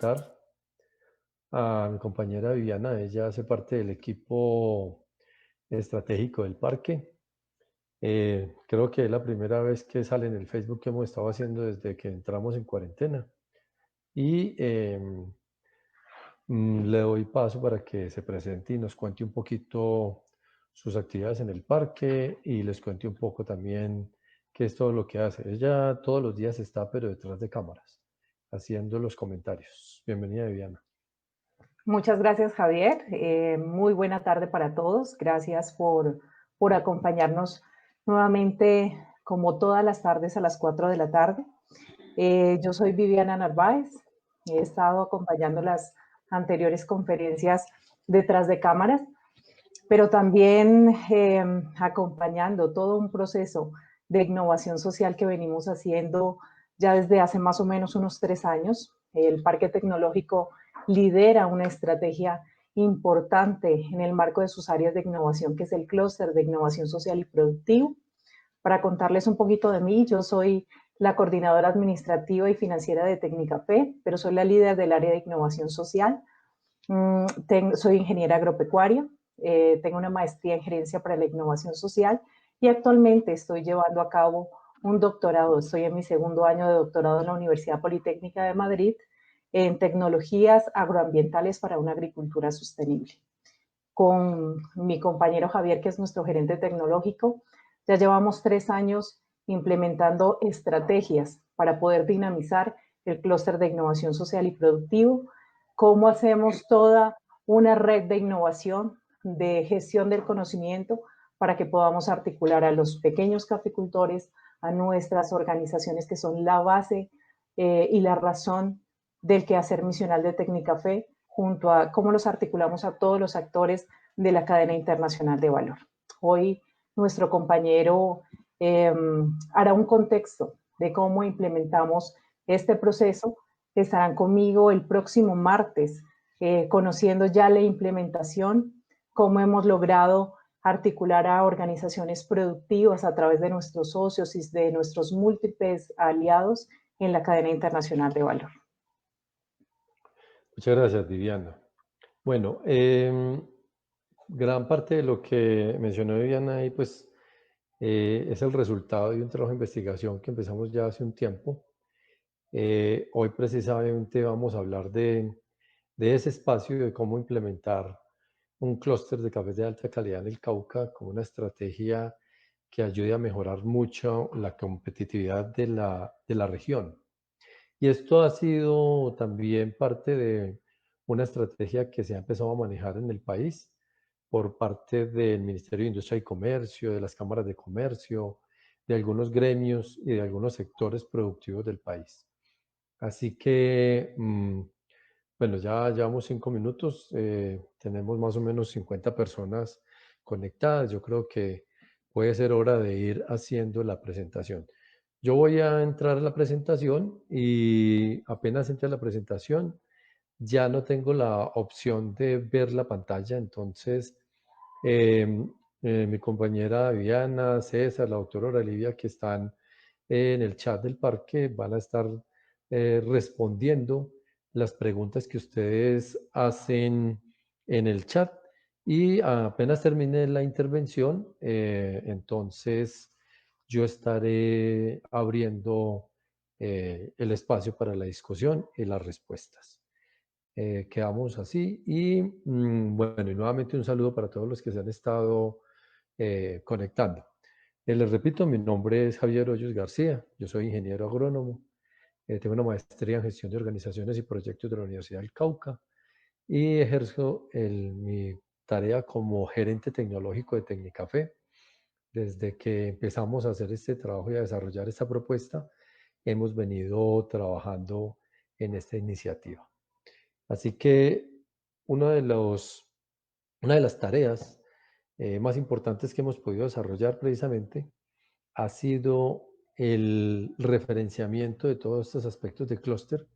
presentar a mi compañera Viviana. Ella hace parte del equipo estratégico del parque. Creo que es la primera vez que sale en el Facebook que hemos estado haciendo desde que entramos en cuarentena. Y le doy paso para que se presente y nos cuente un poquito sus actividades en el parque y les cuente un poco también qué es todo lo que hace. Ella todos los días está, pero detrás de cámaras, haciendo los comentarios. Bienvenida, Viviana. Muchas gracias, Javier. Muy buena tarde para todos. Gracias por acompañarnos nuevamente, como todas las tardes, a las 4 de la tarde. Yo soy Viviana Narváez. He estado acompañando las anteriores conferencias detrás de cámaras, pero también acompañando todo un proceso de innovación social que venimos haciendo ya desde hace más o menos unos 3 años. El Parque Tecnológico lidera una estrategia importante en el marco de sus áreas de innovación, que es el clúster de innovación social y productivo. Para contarles un poquito de mí, yo soy la coordinadora administrativa y financiera de Tecnicafé, pero soy la líder del área de innovación social. Soy ingeniera agropecuaria, tengo una maestría en gerencia para la innovación social y actualmente estoy llevando a cabo un doctorado. Estoy en mi segundo año de doctorado en la Universidad Politécnica de Madrid en tecnologías agroambientales para una agricultura sostenible. Con mi compañero Javier, que es nuestro gerente tecnológico, ya llevamos 3 años implementando estrategias para poder dinamizar el clúster de innovación social y productivo. Cómo hacemos toda una red de innovación, de gestión del conocimiento, para que podamos articular a los pequeños caficultores, a nuestras organizaciones que son la base y la razón del quehacer misional de Tecnicafé, junto a cómo los articulamos a todos los actores de la cadena internacional de valor. Hoy nuestro compañero hará un contexto de cómo implementamos este proceso. Estarán conmigo el próximo martes, conociendo ya la implementación, cómo hemos logrado articular a organizaciones productivas a través de nuestros socios y de nuestros múltiples aliados en la cadena internacional de valor. Muchas gracias, Viviana. Bueno, gran parte de lo que mencionó Viviana ahí, pues, es el resultado de un trabajo de investigación que empezamos ya hace un tiempo. Hoy precisamente vamos a hablar de ese espacio, de cómo implementar un clúster de cafés de alta calidad en el Cauca como una estrategia que ayude a mejorar mucho la competitividad de la región. Y esto ha sido también parte de una estrategia que se ha empezado a manejar en el país por parte del Ministerio de Industria y Comercio, de las cámaras de comercio, de algunos gremios y de algunos sectores productivos del país. Así que, bueno, ya llevamos 5 minutos, tenemos más o menos 50 personas conectadas. Yo creo que puede ser hora de ir haciendo la presentación. Yo voy a entrar a la presentación y apenas entre a la presentación, ya no tengo la opción de ver la pantalla, entonces mi compañera Viviana, César, la doctora Olivia, que están en el chat del parque, van a estar respondiendo las preguntas que ustedes hacen en el chat y apenas termine la intervención, entonces yo estaré abriendo el espacio para la discusión y las respuestas. Quedamos así y bueno, y nuevamente un saludo para todos los que se han estado conectando. Les repito, mi nombre es Javier Hoyos García, yo soy ingeniero agrónomo, tengo una maestría en gestión de organizaciones y proyectos de la Universidad del Cauca y ejerzo mi tarea como gerente tecnológico de Tecnicafé. Desde que empezamos a hacer este trabajo y a desarrollar esta propuesta, hemos venido trabajando en esta iniciativa. Así que uno de una de las tareas más importantes que hemos podido desarrollar precisamente ha sido el referenciamiento de todos estos aspectos de clúster,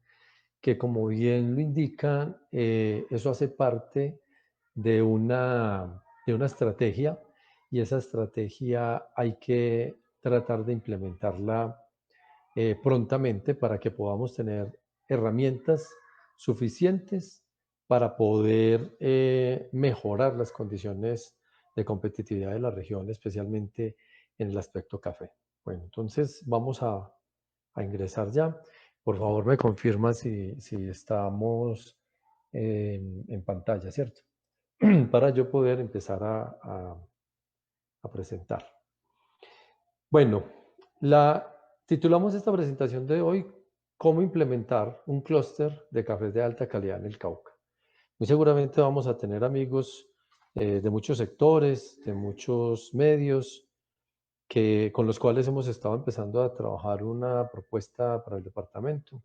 que como bien lo indica, eso hace parte de una estrategia y esa estrategia hay que tratar de implementarla prontamente para que podamos tener herramientas suficientes para poder mejorar las condiciones de competitividad de la región, especialmente en el aspecto café. Bueno, entonces vamos a ingresar ya. Por favor, me confirma si estamos en pantalla, ¿cierto? Para yo poder empezar a presentar. Bueno, titulamos esta presentación de hoy cómo implementar un clúster de cafés de alta calidad en el Cauca. Muy seguramente vamos a tener amigos de muchos sectores, de muchos medios, con los cuales hemos estado empezando a trabajar una propuesta para el departamento.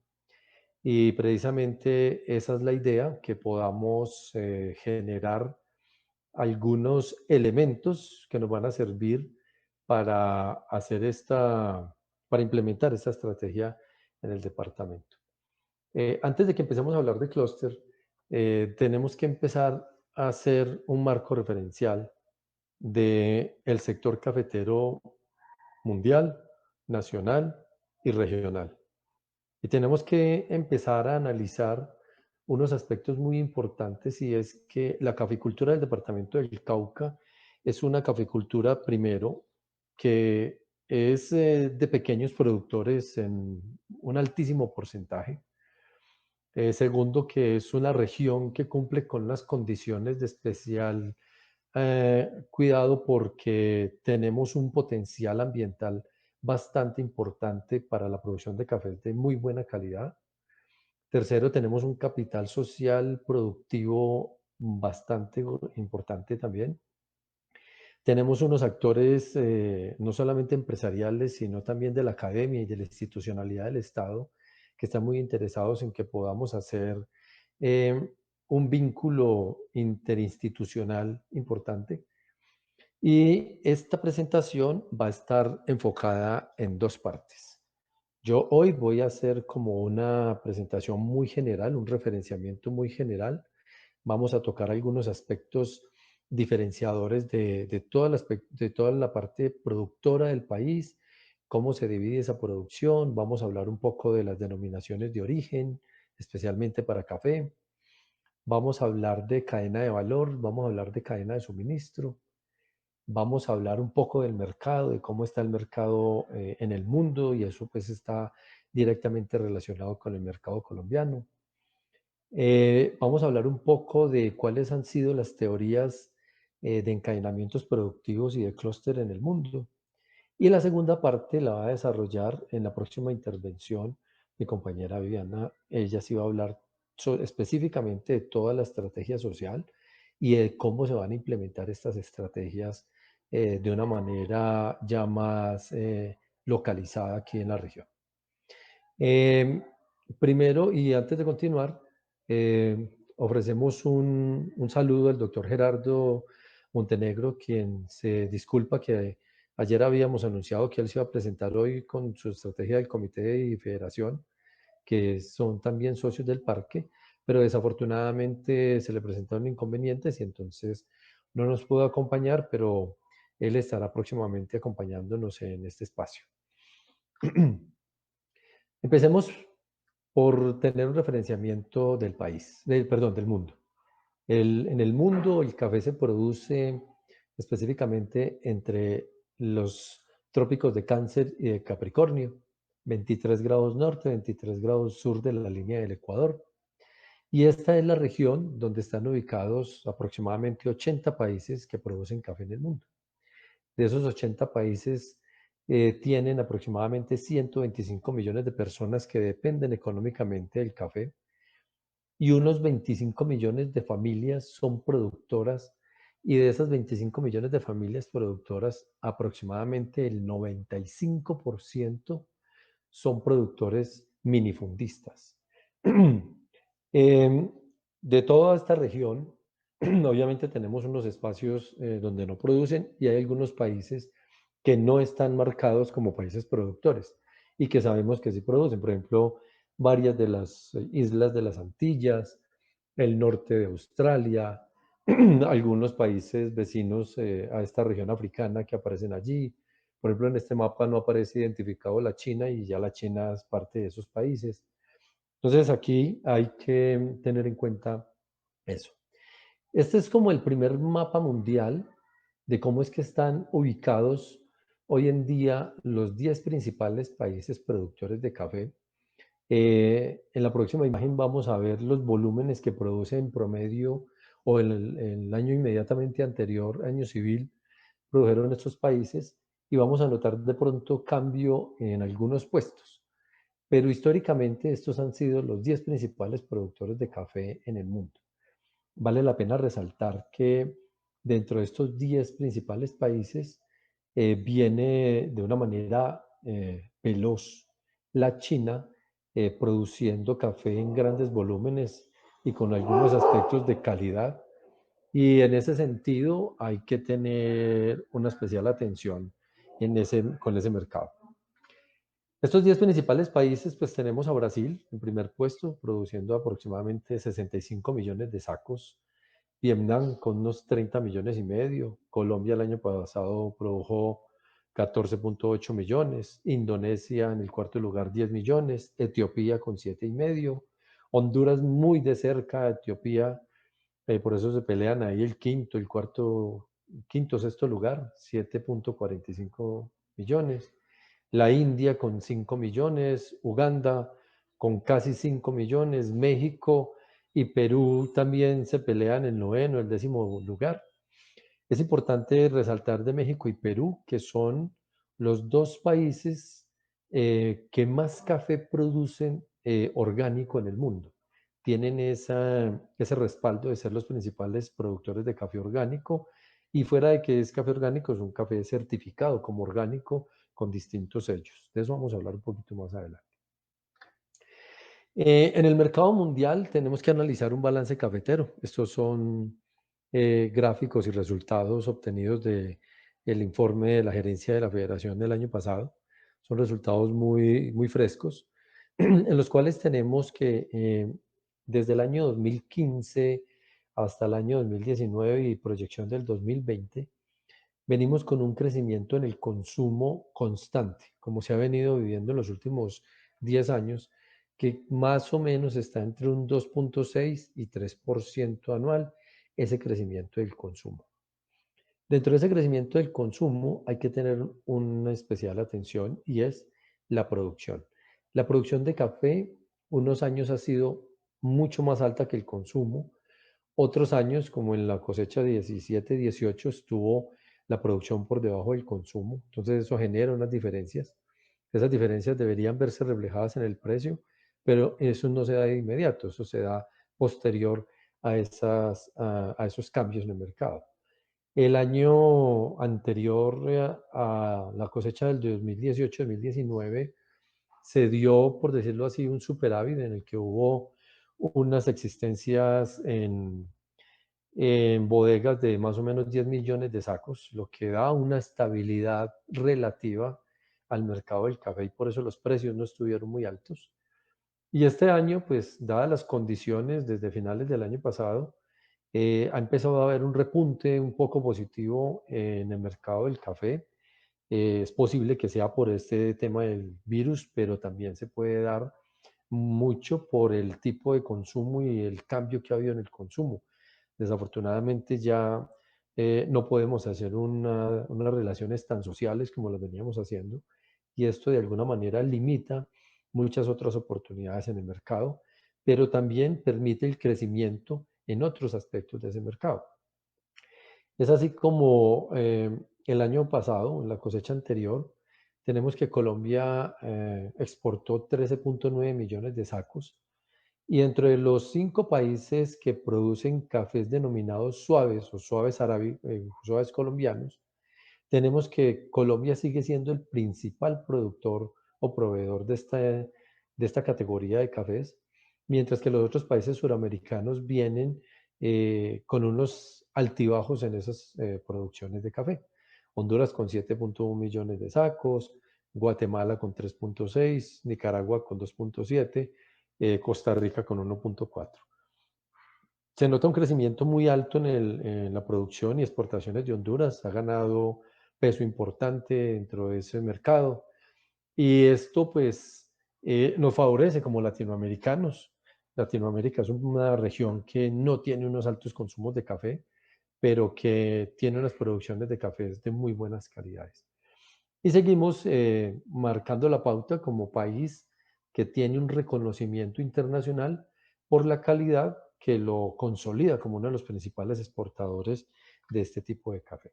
Y precisamente esa es la idea, que podamos generar algunos elementos que nos van a servir para para implementar esta estrategia en el departamento. Antes de que empecemos a hablar de clúster, tenemos que empezar a hacer un marco referencial del sector cafetero mundial, nacional y regional. Y tenemos que empezar a analizar unos aspectos muy importantes, y es que la caficultura del departamento del Cauca es una caficultura, primero, que es de pequeños productores en un altísimo porcentaje. Segundo, que es una región que cumple con unas condiciones de especial cuidado, porque tenemos un potencial ambiental bastante importante para la producción de cafés de muy buena calidad. Tercero, tenemos un capital social productivo bastante importante también. Tenemos unos actores no solamente empresariales, sino también de la academia y de la institucionalidad del Estado, que están muy interesados en que podamos hacer eh, un vínculo interinstitucional importante. Y esta presentación va a estar enfocada en dos partes. Yo hoy voy a hacer como una presentación muy general, un referenciamiento muy general. Vamos a tocar algunos aspectos diferenciadores de toda la parte productora del país, cómo se divide esa producción. Vamos a hablar un poco de las denominaciones de origen, especialmente para café. Vamos a hablar de cadena de valor, vamos a hablar de cadena de suministro. Vamos a hablar un poco del mercado, de cómo está el mercado en el mundo, y eso pues está directamente relacionado con el mercado colombiano. Vamos a hablar un poco de cuáles han sido las teorías de encadenamientos productivos y de clúster en el mundo. Y la segunda parte la va a desarrollar en la próxima intervención mi compañera Viviana. Ella sí va a hablar específicamente de toda la estrategia social y de cómo se van a implementar estas estrategias de una manera ya más localizada aquí en la región. Eh, Primero, y antes de continuar, ofrecemos un saludo al doctor Gerardo Montenegro, quien se disculpa que ayer habíamos anunciado que él se iba a presentar hoy con su estrategia del comité y federación, que son también socios del parque, pero desafortunadamente se le presentaron inconvenientes y entonces no nos pudo acompañar, pero él estará próximamente acompañándonos en este espacio. Empecemos por tener un referenciamiento del país, perdón, del mundo. En el mundo el café se produce específicamente entre los trópicos de Cáncer y de Capricornio, 23 grados norte, 23 grados sur de la línea del Ecuador. Y esta es la región donde están ubicados aproximadamente 80 países que producen café en el mundo. De esos 80 países, tienen aproximadamente 125 millones de personas que dependen económicamente del café, y unos 25 millones de familias son productoras, y de esas 25 millones de familias productoras, aproximadamente el 95% son productores minifundistas. Em, de toda esta región, obviamente tenemos unos espacios donde no producen, y hay algunos países que no están marcados como países productores y que sabemos que sí producen. Por ejemplo, varias de las islas de las Antillas, el norte de Australia, algunos países vecinos a esta región africana que aparecen allí. Por ejemplo, en este mapa no aparece identificado la China, y ya la China es parte de esos países. Entonces aquí hay que tener en cuenta eso. Este es como el primer mapa mundial de cómo es que están ubicados hoy en día los 10 principales países productores de café. En la próxima imagen vamos a ver los volúmenes que produce en promedio o en el año inmediatamente anterior, año civil, produjeron estos países y vamos a notar de pronto cambio en algunos puestos. Pero históricamente estos han sido los 10 principales productores de café en el mundo. Vale la pena resaltar que dentro de estos 10 principales países viene de una manera veloz la China produciendo café en grandes volúmenes y con algunos aspectos de calidad. Y en ese sentido hay que tener una especial atención con ese mercado. Estos 10 principales países, pues tenemos a Brasil en primer puesto, produciendo aproximadamente 65 millones de sacos. Vietnam con unos 30 millones y medio. Colombia el año pasado produjo 14.8 millones. Indonesia en el cuarto lugar 10 millones. Etiopía con 7 y medio. Honduras muy de cerca. Etiopía, por eso se pelean ahí el quinto, el cuarto, quinto, sexto lugar, 7.45 millones. La India con 5 millones, Uganda con casi 5 millones, México y Perú también se pelean el noveno, el décimo lugar. Es importante resaltar de México y Perú que son los dos países que más café producen orgánico en el mundo. Tienen ese respaldo de ser los principales productores de café orgánico y fuera de que es café orgánico, es un café certificado como orgánico con distintos sellos. De eso vamos a hablar un poquito más adelante. En el mercado mundial tenemos que analizar un balance cafetero. Estos son gráficos y resultados obtenidos del informe de la gerencia de la Federación del año pasado. Son resultados muy, muy frescos, en los cuales tenemos que desde el año 2015 hasta el año 2019 y proyección del 2020, venimos con un crecimiento en el consumo constante, como se ha venido viviendo en los últimos 10 años, que más o menos está entre un 2.6 y 3% anual, ese crecimiento del consumo. Dentro de ese crecimiento del consumo hay que tener una especial atención y es la producción. La producción de café unos años ha sido mucho más alta que el consumo. Otros años, como en la cosecha 17-18, estuvo la producción por debajo del consumo. Entonces eso genera unas diferencias. Esas diferencias deberían verse reflejadas en el precio, pero eso no se da de inmediato, eso se da posterior a esos cambios en el mercado. El año anterior a la cosecha del 2018-2019 se dio, por decirlo así, un superávit en el que hubo unas existencias en bodegas de más o menos 10 millones de sacos, lo que da una estabilidad relativa al mercado del café y por eso los precios no estuvieron muy altos. Y este año, pues, dadas las condiciones desde finales del año pasado, ha empezado a haber un repunte un poco positivo en el mercado del café. Es posible que sea por este tema del virus, pero también se puede dar mucho por el tipo de consumo y el cambio que ha habido en el consumo. Desafortunadamente ya no podemos hacer unas relaciones tan sociales como las veníamos haciendo y esto de alguna manera limita muchas otras oportunidades en el mercado, pero también permite el crecimiento en otros aspectos de ese mercado. Es así como el año pasado, en la cosecha anterior, tenemos que Colombia exportó 13.9 millones de sacos y dentro de los 5 países que producen cafés denominados suaves o suaves colombianos, tenemos que Colombia sigue siendo el principal productor o proveedor de esta categoría de cafés, mientras que los otros países suramericanos vienen con unos altibajos en esas producciones de café. Honduras con 7.1 millones de sacos, Guatemala con 3.6, Nicaragua con 2.7, Costa Rica con 1.4. Se nota un crecimiento muy alto en la producción y exportaciones de Honduras. Ha ganado peso importante dentro de ese mercado. Y esto, pues, nos favorece como latinoamericanos. Latinoamérica es una región que no tiene unos altos consumos de café, pero que tiene unas producciones de cafés de muy buenas calidades. Y seguimos marcando la pauta como país que tiene un reconocimiento internacional por la calidad que lo consolida como uno de los principales exportadores de este tipo de café.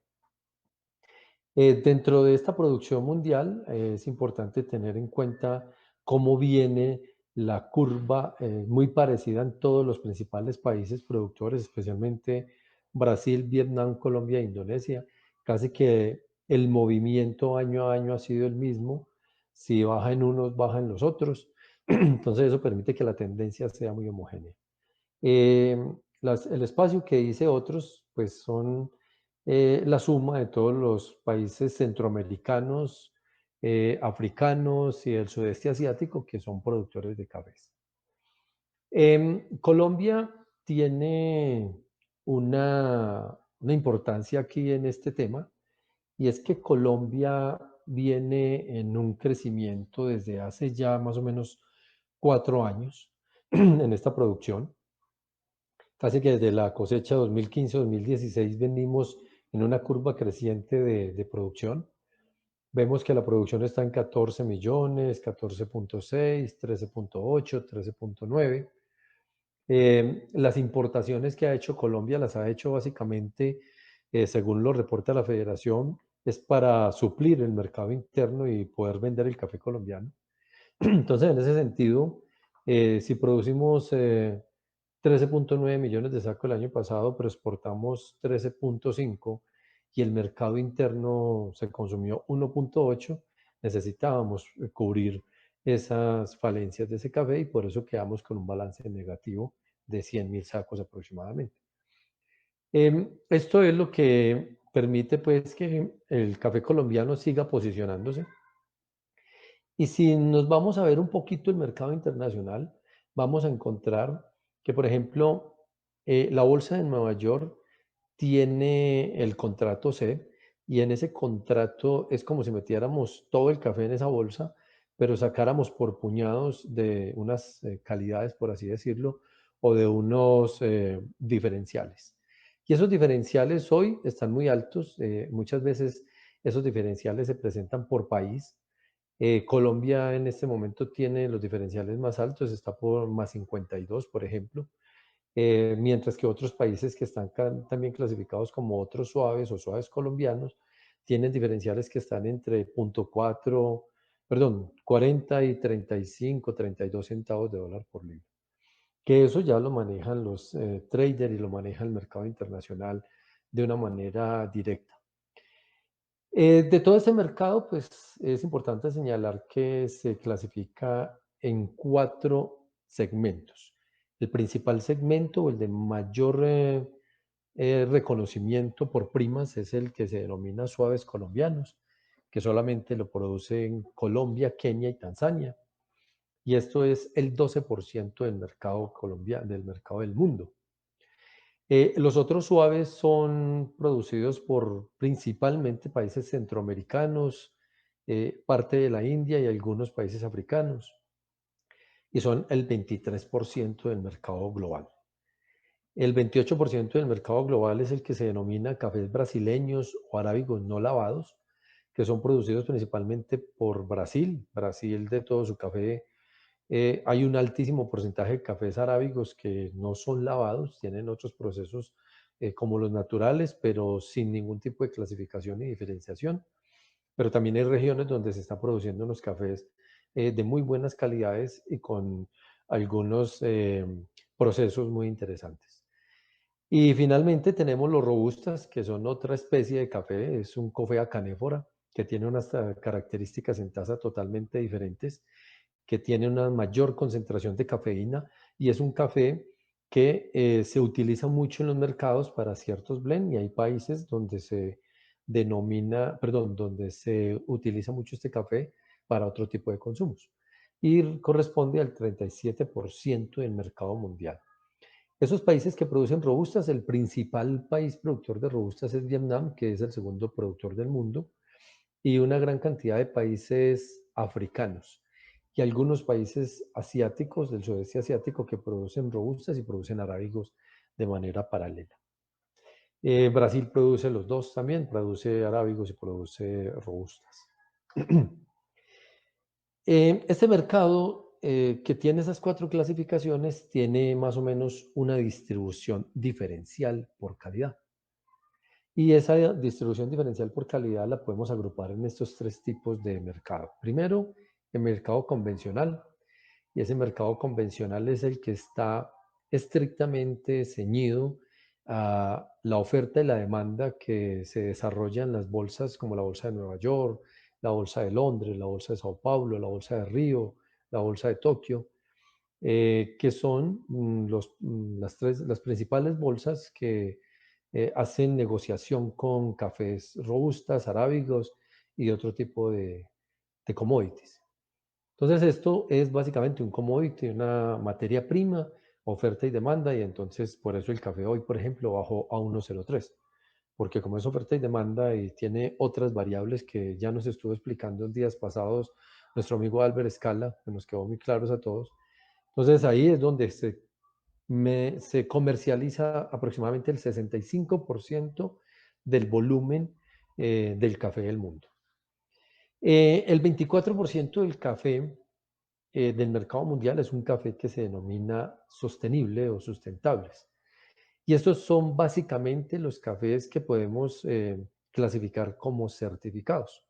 Dentro de esta producción mundial es importante tener en cuenta cómo viene la curva, muy parecida en todos los principales países productores, especialmente Brasil, Vietnam, Colombia e Indonesia. Casi que el movimiento año a año ha sido el mismo. Si baja en unos, baja en los otros. Entonces eso permite que la tendencia sea muy homogénea. El espacio que dice otros, pues son la suma de todos los países centroamericanos, africanos y del sudeste asiático que son productores de cafés. Colombia tiene una importancia aquí en este tema y es que Colombia viene en un crecimiento desde hace ya más o menos 4 años en esta producción. Casi que desde la cosecha 2015-2016 venimos en una curva creciente de producción. Vemos que la producción está en 14 millones, 14.6, 13.8, 13.9. Las importaciones que ha hecho Colombia las ha hecho básicamente, según lo reporta la Federación, es para suplir el mercado interno y poder vender el café colombiano. Entonces, en ese sentido, si producimos 13.9 millones de sacos el año pasado, pero exportamos 13.5 y el mercado interno se consumió 1.8, necesitábamos cubrir esas falencias de ese café y por eso quedamos con un balance negativo de 100.000 sacos aproximadamente. Esto es lo que permite pues que el café colombiano siga posicionándose. Y si nos vamos a ver un poquito el mercado internacional, vamos a encontrar que, por ejemplo, la bolsa de Nueva York tiene el contrato C y en ese contrato es como si metiéramos todo el café en esa bolsa, pero sacáramos por puñados de unas calidades, por así decirlo, o de unos diferenciales. Y esos diferenciales hoy están muy altos. Muchas veces esos diferenciales se presentan por país. Colombia en este momento tiene los diferenciales más altos, está por más 52, por ejemplo, mientras que otros países que están también clasificados como otros suaves o suaves colombianos tienen diferenciales que están entre 0.4, perdón, 40 y 35, 32 centavos de dólar por libra. Que eso ya lo manejan los traders y lo maneja el mercado internacional de una manera directa. De todo este mercado, pues es importante señalar que se clasifica en 4 segmentos. El principal segmento, o el de mayor reconocimiento por primas, es el que se denomina suaves colombianos, que solamente lo producen Colombia, Kenia y Tanzania. Y esto es el 12% del mercado colombiano, del mercado del mundo. Los otros suaves son producidos por principalmente países centroamericanos, parte de la India y algunos países africanos, y son el 23% del mercado global. El 28% del mercado global es el que se denomina cafés brasileños o arábigos no lavados, que son producidos principalmente por Brasil. Brasil, de todo su café, hay un altísimo porcentaje de cafés arábigos que no son lavados, tienen otros procesos como los naturales, pero sin ningún tipo de clasificación y diferenciación. Pero también hay regiones donde se están produciendo unos cafés de muy buenas calidades y con algunos procesos muy interesantes. Y finalmente tenemos los robustas, que son otra especie de café, es un Coffea canéfora, que tiene unas características en taza totalmente diferentes, que tiene una mayor concentración de cafeína y es un café que se utiliza mucho en los mercados para ciertos blends y hay países donde se denomina, perdón, donde se utiliza mucho este café para otro tipo de consumos y corresponde al 37% del mercado mundial. Esos países que producen robustas, el principal país productor de robustas es Vietnam, que es el segundo productor del mundo, y una gran cantidad de países africanos. y algunos países asiáticos del sudeste asiático que producen robustas y producen arábigos de manera paralela. Brasil produce los dos también, produce arábigos y produce robustas. Este mercado que tiene esas cuatro clasificaciones tiene más o menos una distribución diferencial por calidad. Y esa distribución diferencial por calidad la podemos agrupar en estos tres tipos de mercado. Primero, el mercado convencional, y ese mercado convencional es el que está estrictamente ceñido a la oferta y la demanda que se desarrolla en las bolsas como la bolsa de Nueva York, la bolsa de Londres, la bolsa de Sao Paulo, la bolsa de Río, la bolsa de Tokio, que son las principales bolsas que hacen negociación con cafés robustas, arábigos y otro tipo de commodities. Entonces esto es básicamente un commodity, una materia prima, oferta y demanda, y entonces por eso el café hoy, por ejemplo, bajó a 1,03, porque como es oferta y demanda y tiene otras variables que ya nos estuvo explicando en días pasados nuestro amigo Albert Scala, que nos quedó muy claros a todos. Entonces ahí es donde se comercializa aproximadamente el 65% del volumen del café del mundo. El 24% del café del mercado mundial es un café que se denomina sostenible o sustentables. Y estos son básicamente los cafés que podemos clasificar como certificados.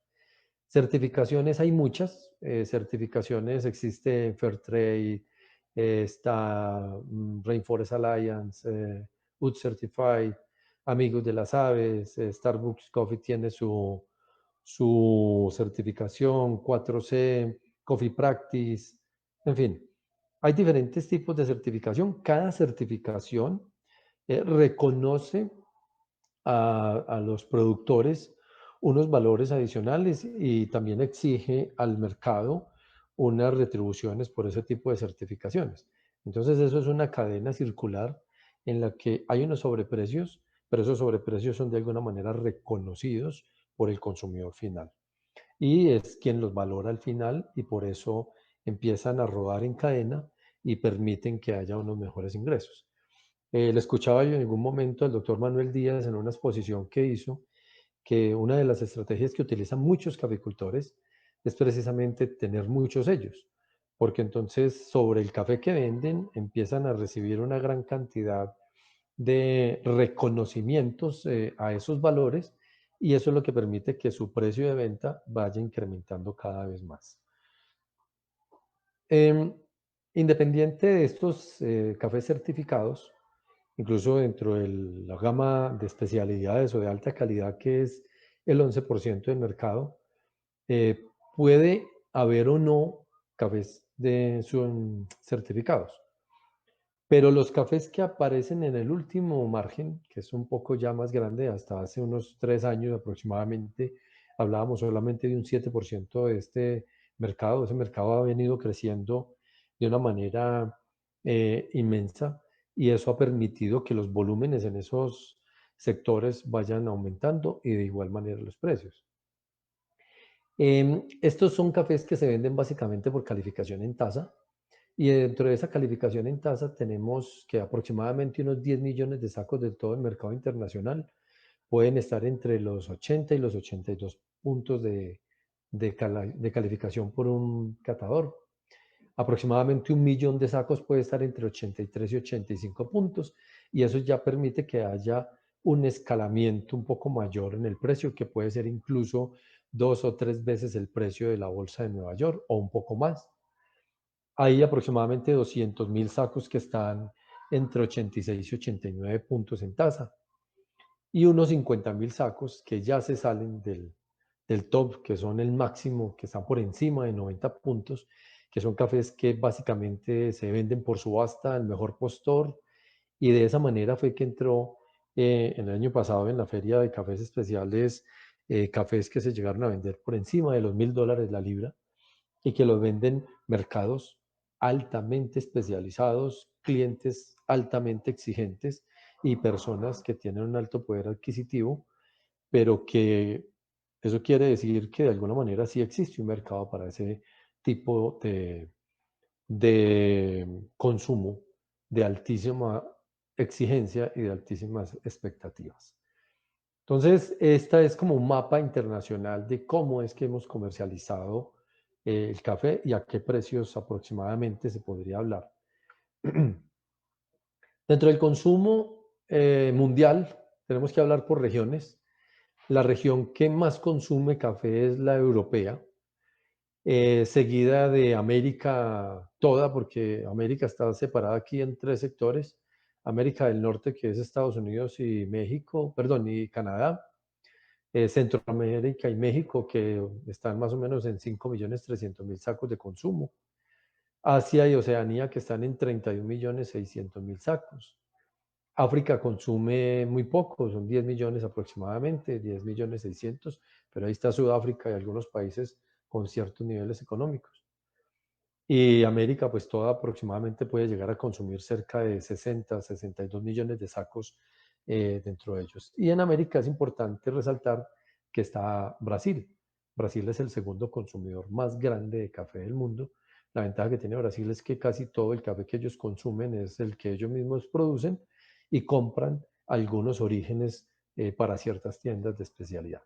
Certificaciones hay muchas, certificaciones existe Fairtrade, está Rainforest Alliance, UD Certified, Amigos de las Aves, Starbucks Coffee tiene su certificación, 4C, Coffee Practice, en fin, hay diferentes tipos de certificación. Cada certificación reconoce a los productores unos valores adicionales y también exige al mercado unas retribuciones por ese tipo de certificaciones. Entonces eso es una cadena circular en la que hay unos sobreprecios, pero esos sobreprecios son de alguna manera reconocidos por el consumidor final. Y es quien los valora al final y por eso empiezan a rodar en cadena y permiten que haya unos mejores ingresos. Le escuchaba yo en algún momento al doctor Manuel Díaz en una exposición que hizo que una de las estrategias que utilizan muchos caficultores es precisamente tener muchos sellos, porque entonces sobre el café que venden empiezan a recibir una gran cantidad de reconocimientos a esos valores y eso es lo que permite que su precio de venta vaya incrementando cada vez más. Em, Independiente de estos cafés certificados, incluso dentro de la gama de especialidades o de alta calidad, que es el 11% del mercado, eh, puede haber o no cafés certificados. Pero los cafés que aparecen en el último margen, que es un poco ya más grande, hasta hace unos 3 años aproximadamente, hablábamos solamente de un 7% de este mercado. Ese mercado ha venido creciendo de una manera inmensa y eso ha permitido que los volúmenes en esos sectores vayan aumentando y de igual manera los precios. Estos son cafés que se venden básicamente por calificación en taza. Y dentro de esa calificación en tasa tenemos que aproximadamente unos 10 millones de sacos de todo el mercado internacional pueden estar entre los 80 y los 82 puntos de calificación por un catador. Aproximadamente 1 millón de sacos puede estar entre 83 y 85 puntos y eso ya permite que haya un escalamiento un poco mayor en el precio, que puede ser incluso 2 o 3 veces el precio de la bolsa de Nueva York o un poco más. Hay aproximadamente 200.000 sacos que están entre 86 y 89 puntos en tasa y unos 50.000 sacos que ya se salen del top, que son el máximo, que están por encima de 90 puntos, que son cafés que básicamente se venden por subasta al mejor postor y de esa manera fue que entró en el año pasado en la feria de cafés especiales, cafés que se llegaron a vender por encima de los $1.000 la libra y que los venden mercados altamente especializados, clientes altamente exigentes y personas que tienen un alto poder adquisitivo, pero que eso quiere decir que de alguna manera sí existe un mercado para ese tipo de consumo de altísima exigencia y de altísimas expectativas. Entonces, esta es como un mapa internacional de cómo es que hemos comercializado el café y a qué precios aproximadamente se podría hablar. Dentro del consumo mundial, tenemos que hablar por regiones. La región que más consume café es la europea, seguida de América toda, porque América está separada aquí en tres sectores. América del Norte, que es Estados Unidos y México, perdón, y Canadá. Centroamérica y México, que están más o menos en 5.300.000 sacos de consumo. Asia y Oceanía, que están en 31.600.000 sacos. África consume muy poco, son 10 millones aproximadamente, 10.600.000, pero ahí está Sudáfrica y algunos países con ciertos niveles económicos. Y América, pues toda aproximadamente puede llegar a consumir cerca de 60, 62 millones de sacos dentro de ellos. Y en América es importante resaltar que está Brasil. Brasil es el segundo consumidor más grande de café del mundo. La ventaja que tiene Brasil es que casi todo el café que ellos consumen es el que ellos mismos producen y compran algunos orígenes para ciertas tiendas de especialidad.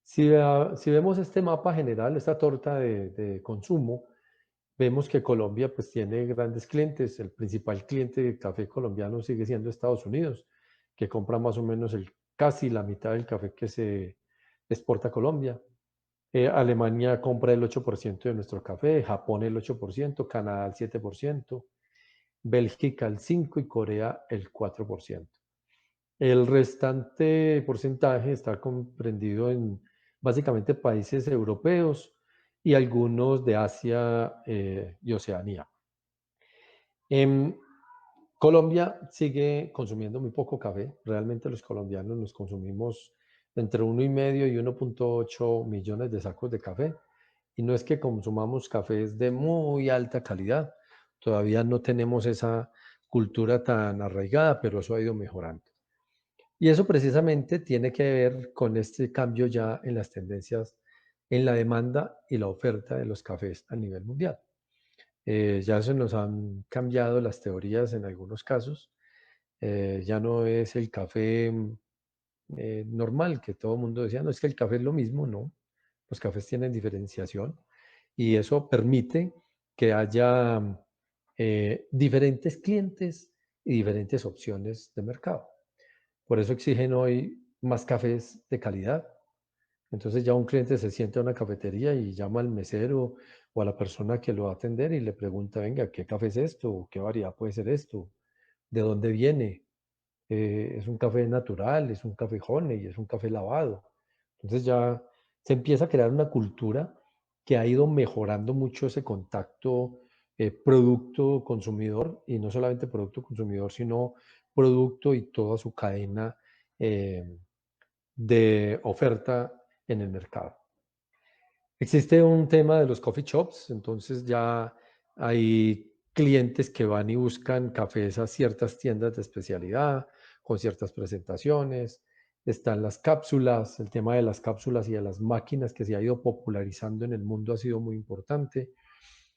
Si vemos este mapa general, esta torta de consumo, vemos que Colombia pues tiene grandes clientes. El principal cliente de café colombiano sigue siendo Estados Unidos, que compra más o menos casi la mitad del café que se exporta a Colombia. Alemania compra el 8% de nuestro café, Japón el 8%, Canadá el 7%, Bélgica el 5% y Corea el 4%. El restante porcentaje está comprendido en básicamente países europeos y algunos de Asia y Oceanía. Colombia sigue consumiendo muy poco café. Realmente los colombianos nos consumimos entre 1,5 y 1,8 millones de sacos de café. Y no es que consumamos cafés de muy alta calidad. Todavía no tenemos esa cultura tan arraigada, pero eso ha ido mejorando. Y eso precisamente tiene que ver con este cambio ya en las tendencias en la demanda y la oferta de los cafés a nivel mundial. Ya se nos han cambiado las teorías en algunos casos. Ya no es el café normal que todo el mundo decía, no es que el café es lo mismo, no. Los cafés tienen diferenciación y eso permite que haya diferentes clientes y diferentes opciones de mercado. Por eso exigen hoy más cafés de calidad. Entonces ya un cliente se sienta en una cafetería y llama al mesero o a la persona que lo va a atender y le pregunta, venga, ¿qué café es esto? ¿Qué variedad puede ser esto? ¿De dónde viene? ¿Es un café natural? ¿Es un café honey? ¿Es un café lavado? Entonces ya se empieza a crear una cultura que ha ido mejorando mucho ese contacto producto consumidor, y no solamente producto consumidor, sino producto y toda su cadena eh, de oferta en el mercado. Existe un tema de los coffee shops, entonces ya hay clientes que van y buscan cafés a ciertas tiendas de especialidad, con ciertas presentaciones. Están las cápsulas, el tema de las cápsulas y de las máquinas que se ha ido popularizando en el mundo ha sido muy importante.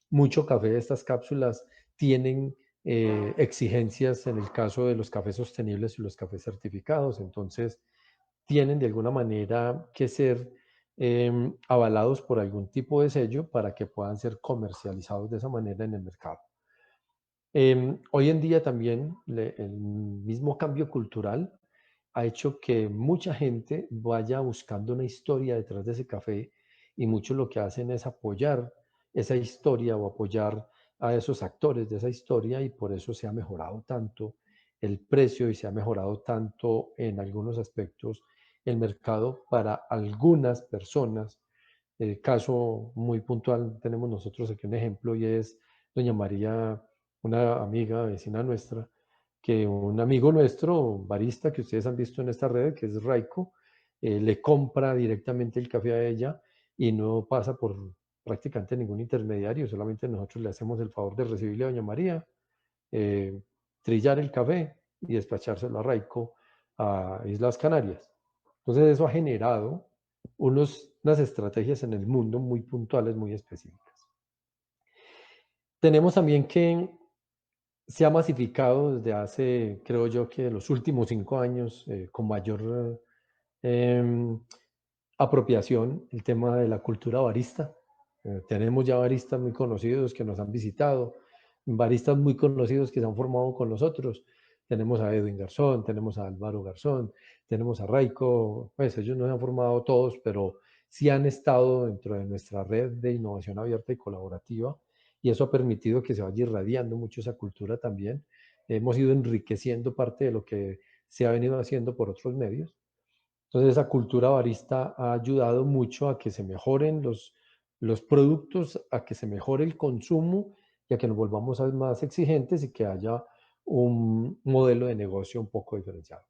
Mucho café de estas cápsulas tienen exigencias en el caso de los cafés sostenibles y los cafés certificados, entonces tienen de alguna manera que ser avalados por algún tipo de sello para que puedan ser comercializados de esa manera en el mercado. Hoy en día también el mismo cambio cultural ha hecho que mucha gente vaya buscando una historia detrás de ese café, y muchos lo que hacen es apoyar esa historia o apoyar a esos actores de esa historia, y por eso se ha mejorado tanto el precio y se ha mejorado tanto en algunos aspectos el mercado para algunas personas. El caso muy puntual tenemos nosotros aquí un ejemplo, y es doña María, una amiga vecina nuestra, que un amigo nuestro, barista, que ustedes han visto en esta red, que es Raico, le compra directamente el café a ella y no pasa por prácticamente ningún intermediario, solamente nosotros le hacemos el favor de recibirle a doña María, eh, trillar el café y despachárselo a Raico a Islas Canarias. Entonces eso ha generado unas estrategias en el mundo muy puntuales, muy específicas. Tenemos también que se ha masificado desde hace, creo yo, que los últimos 5 años, con mayor em, apropiación, el tema de la cultura barista. Tenemos ya baristas muy conocidos que nos han visitado, baristas muy conocidos que se han formado con nosotros. Tenemos a Edwin Garzón, tenemos a Álvaro Garzón, tenemos a Raico, pues ellos no se han formado todos, pero sí han estado dentro de nuestra red de innovación abierta y colaborativa, y eso ha permitido que se vaya irradiando mucho esa cultura también. Hemos ido enriqueciendo parte de lo que se ha venido haciendo por otros medios. Entonces, esa cultura barista ha ayudado mucho a que se mejoren los productos, a que se mejore el consumo y a que nos volvamos más exigentes y que haya un modelo de negocio un poco diferenciado.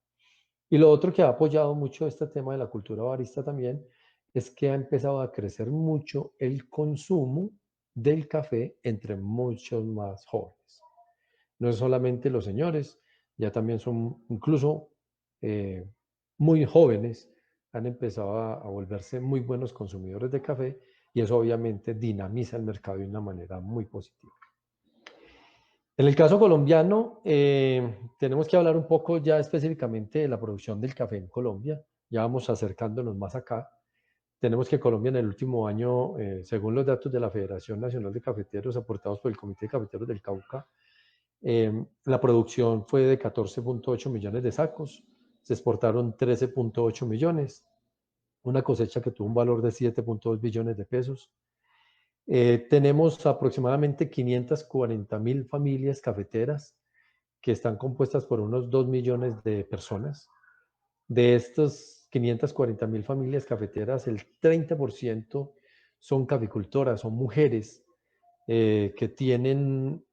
Y lo otro que ha apoyado mucho este tema de la cultura barista también es que ha empezado a crecer mucho el consumo del café entre muchos más jóvenes. No es solamente los señores, ya también son incluso eh, muy jóvenes, han empezado a volverse muy buenos consumidores de café y eso obviamente dinamiza el mercado de una manera muy positiva. En el caso colombiano, tenemos que hablar un poco ya específicamente de la producción del café en Colombia. Ya vamos acercándonos más acá. Tenemos que Colombia en el último año, según los datos de la Federación Nacional de Cafeteros aportados por el Comité de Cafeteros del Cauca, la producción fue de 14.8 millones de sacos, se exportaron 13.8 millones, una cosecha que tuvo un valor de 7.2 billones de pesos. Tenemos aproximadamente 540.000 familias cafeteras que están compuestas por unos 2 millones de personas. De estos 540.000 familias cafeteras, el 30% son caficultoras, son mujeres que tienen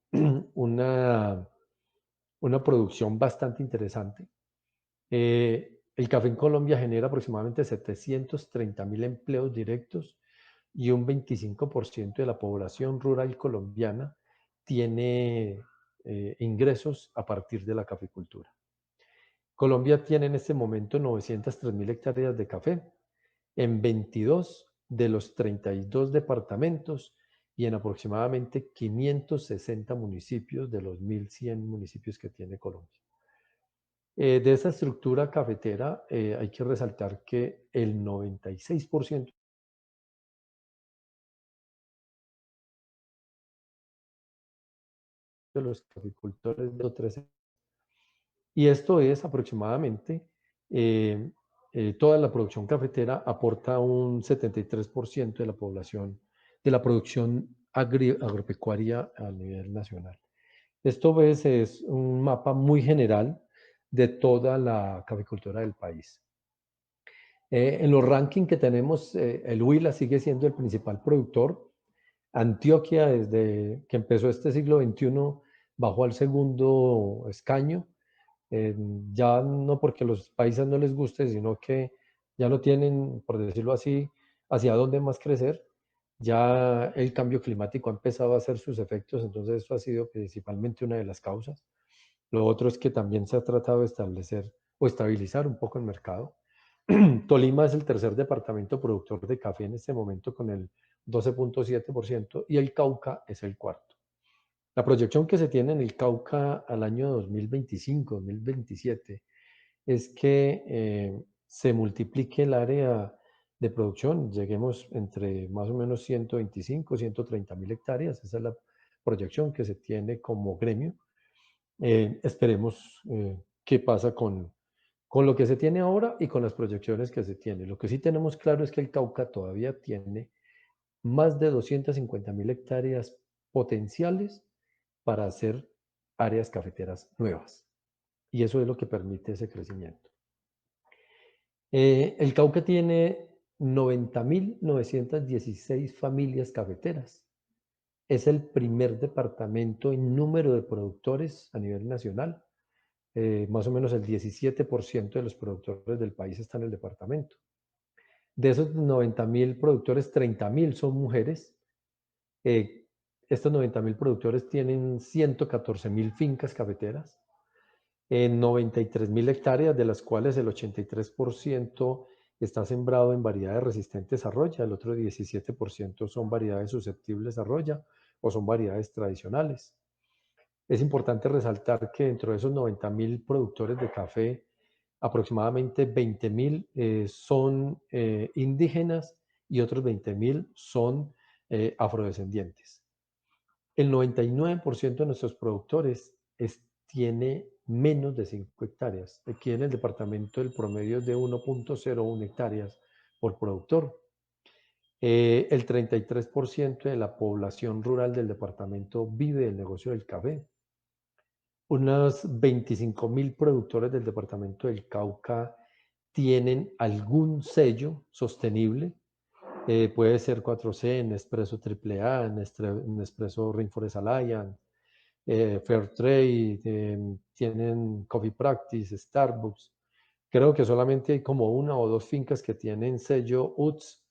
una producción bastante interesante. El café en Colombia genera aproximadamente 730.000 empleos directos y un 25% de la población rural colombiana tiene ingresos a partir de la caficultura. Colombia tiene en este momento 903.000 hectáreas de café en 22 de los 32 departamentos y en aproximadamente 560 municipios de los 1.100 municipios que tiene Colombia. De esa estructura cafetera hay que resaltar que el 96% de los caficultores de 13, y esto es aproximadamente eh, toda la producción cafetera aporta un 73% de la población, de la producción agropecuaria a nivel nacional. Esto pues, es un mapa muy general de toda la caficultura del país. En los rankings que tenemos, el Huila sigue siendo el principal productor. Antioquia, desde que empezó este siglo XXI, bajó al segundo escaño. Ya no porque los países no les guste, sino que ya no tienen, por decirlo así, hacia dónde más crecer. Ya el cambio climático ha empezado a hacer sus efectos, entonces eso ha sido principalmente una de las causas. Lo otro es que también se ha tratado de establecer o estabilizar un poco el mercado. Tolima es el tercer departamento productor de café en este momento con el 12.7% y el Cauca es el cuarto. La proyección que se tiene en el Cauca al año 2025-2027 es que se multiplique el área de producción, lleguemos entre más o menos 125, 130.000 hectáreas, esa es la proyección que se tiene como gremio. Esperemos qué pasa con lo que se tiene ahora y con las proyecciones que se tiene. Lo que sí tenemos claro es que el Cauca todavía tiene más de 250.000 hectáreas potenciales para hacer áreas cafeteras nuevas. Y eso es lo que permite ese crecimiento. El Cauca tiene 90.916 familias cafeteras. Es el primer departamento en número de productores a nivel nacional. Más o menos el 17% de los productores del país están en el departamento. De esos 90.000 productores, 30.000 son mujeres. Estos 90.000 productores tienen 114.000 fincas cafeteras en 93.000 hectáreas, de las cuales el 83% está sembrado en variedades resistentes a roya, el otro 17% son variedades susceptibles a roya, o son variedades tradicionales. Es importante resaltar que dentro de esos 90.000 productores de café, aproximadamente 20.000 son indígenas y otros 20.000 son afrodescendientes. El 99% de nuestros productores tiene menos de 5 hectáreas. Aquí en el departamento el promedio es de 1.01 hectáreas por productor. El 33% de la población rural del departamento vive del negocio del café. Unos 25.000 productores del departamento del Cauca tienen algún sello sostenible. Puede ser 4C, Nespresso AAA, Nespresso Rainforest Alliance, Fairtrade, tienen Coffee Practice, Starbucks. Creo que solamente hay como una o dos fincas que tienen sello UTZ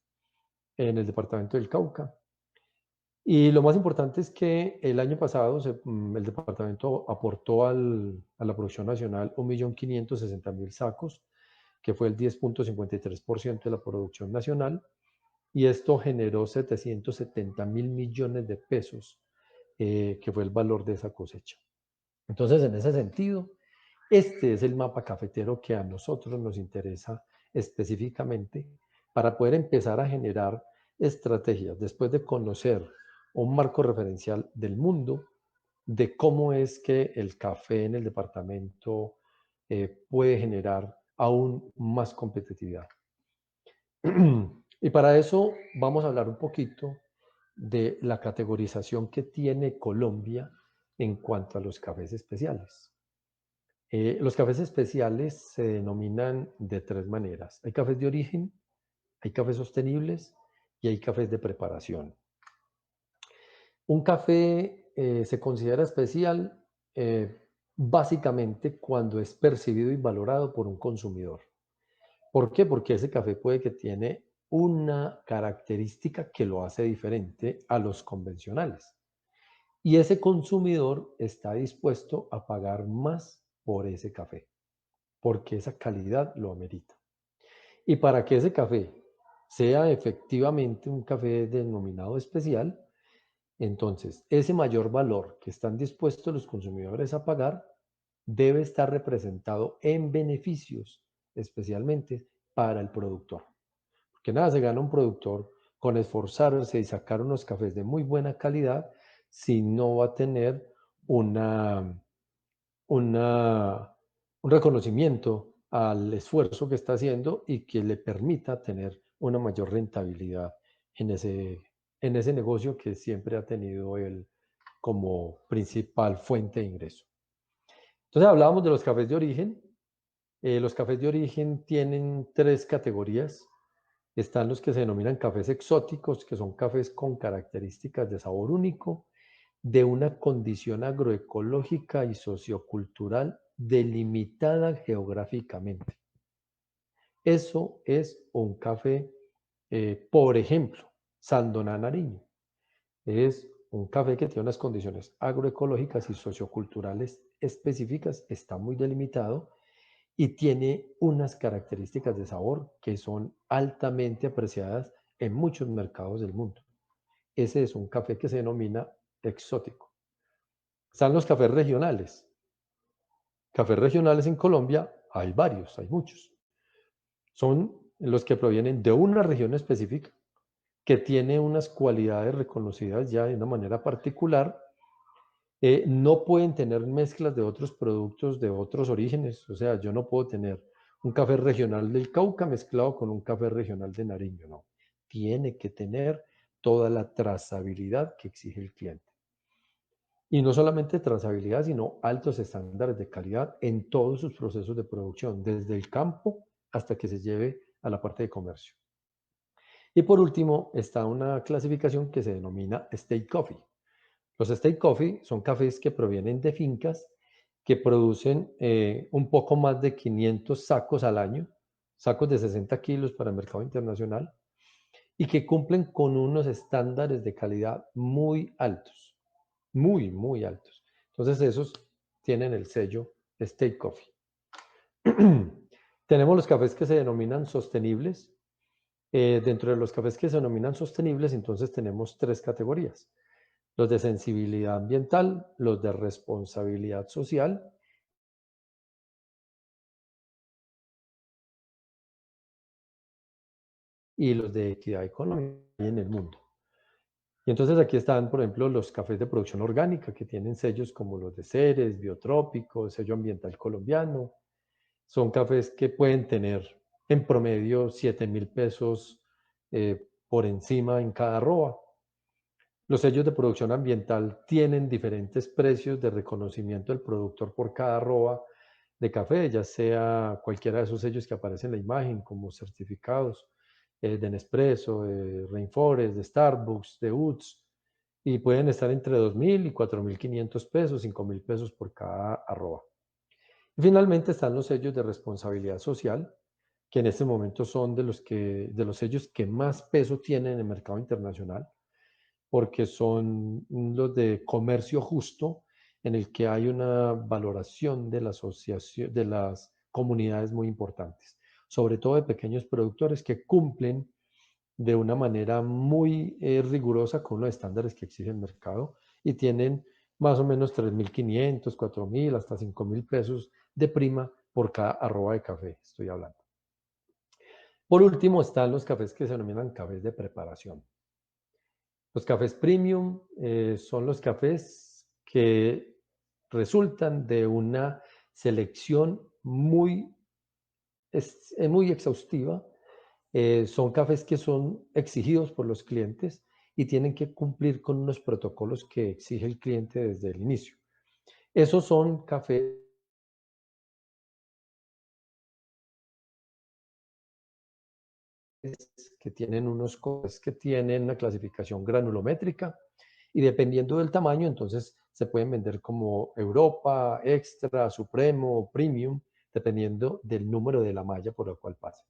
en el departamento del Cauca. Y lo más importante es que el año pasado el departamento aportó a la producción nacional 1.560.000 sacos, que fue el 10.53% de la producción nacional, y esto generó 770.000 millones de pesos, que fue el valor de esa cosecha. Entonces, en ese sentido, este es el mapa cafetero que a nosotros nos interesa específicamente para poder empezar a generar estrategias después de conocer un marco referencial del mundo de cómo es que el café en el departamento puede generar aún más competitividad. Y para eso vamos a hablar un poquito de la categorización que tiene Colombia en cuanto a los cafés especiales. Los cafés especiales se denominan de tres maneras. Hay cafés de origen, hay cafés sostenibles y hay cafés de preparación. Un café se considera especial básicamente cuando es percibido y valorado por un consumidor. ¿Por qué? Porque ese café puede que tiene una característica que lo hace diferente a los convencionales. Y ese consumidor está dispuesto a pagar más por ese café, porque esa calidad lo amerita. Y para que ese café sea efectivamente un café denominado especial, entonces ese mayor valor que están dispuestos los consumidores a pagar debe estar representado en beneficios, especialmente para el productor. Porque nada se gana un productor con esforzarse y sacar unos cafés de muy buena calidad si no va a tener una, un reconocimiento al esfuerzo que está haciendo y que le permita tener una mayor rentabilidad en ese negocio que siempre ha tenido él como principal fuente de ingreso. Entonces hablábamos de los cafés de origen. Los cafés de origen tienen tres categorías. Están los que se denominan cafés exóticos, que son cafés con características de sabor único, de una condición agroecológica y sociocultural delimitada geográficamente. Eso es un café, por ejemplo, Sandoná Nariño. Es un café que tiene unas condiciones agroecológicas y socioculturales específicas, está muy delimitado y tiene unas características de sabor que son altamente apreciadas en muchos mercados del mundo. Ese es un café que se denomina exótico. Están los cafés regionales. Cafés regionales en Colombia hay varios, hay muchos. Son los que provienen de una región específica que tiene unas cualidades reconocidas ya de una manera particular. No pueden tener mezclas de otros productos de otros orígenes. O sea, yo no puedo tener un café regional del Cauca mezclado con un café regional de Nariño, no. Tiene que tener toda la trazabilidad que exige el cliente. Y no solamente trazabilidad, sino altos estándares de calidad en todos sus procesos de producción, desde el campo hasta que se lleve a la parte de comercio. Y por último, está una clasificación que se denomina State Coffee. Los State Coffee son cafés que provienen de fincas que producen un poco más de 500 sacos al año, sacos de 60 kilos para el mercado internacional, y que cumplen con unos estándares de calidad muy altos, muy, muy altos. Entonces esos tienen el sello State Coffee. Tenemos los cafés que se denominan sostenibles. Dentro de los cafés que se denominan sostenibles, entonces tenemos tres categorías. los de sensibilidad ambiental, los de responsabilidad social y los de equidad económica en el mundo. Y entonces aquí están, por ejemplo, los cafés de producción orgánica que tienen sellos como los de Ceres, Biotrópico, sello ambiental colombiano. Son cafés que pueden tener en promedio 7.000 pesos por encima en cada arroba. Los sellos de producción ambiental tienen diferentes precios de reconocimiento del productor por cada arroba de café, ya sea cualquiera de esos sellos que aparecen en la imagen, como certificados de Nespresso, de Rainforest, de Starbucks, de UTZ, y pueden estar entre 2.000 y 4.500 pesos, 5.000 pesos por cada arroba. Y finalmente están los sellos de responsabilidad social, que en este momento son de los sellos que más peso tienen en el mercado internacional, porque son los de comercio justo, en el que hay una valoración de la asociación, de las comunidades muy importantes, sobre todo de pequeños productores que cumplen de una manera muy rigurosa con los estándares que exige el mercado y tienen más o menos 3.500, 4.000, hasta 5.000 pesos de prima por cada arroba de café, estoy hablando. Por último están los cafés que se denominan cafés de preparación. Los cafés premium son los cafés que resultan de una selección muy exhaustiva. Son cafés que son exigidos por los clientes y tienen que cumplir con unos protocolos que exige el cliente desde el inicio. Esos son cafés que tienen unos cosas que tienen una clasificación granulométrica y dependiendo del tamaño, entonces se pueden vender como Europa, Extra, Supremo, Premium, dependiendo del número de la malla por la cual pasen.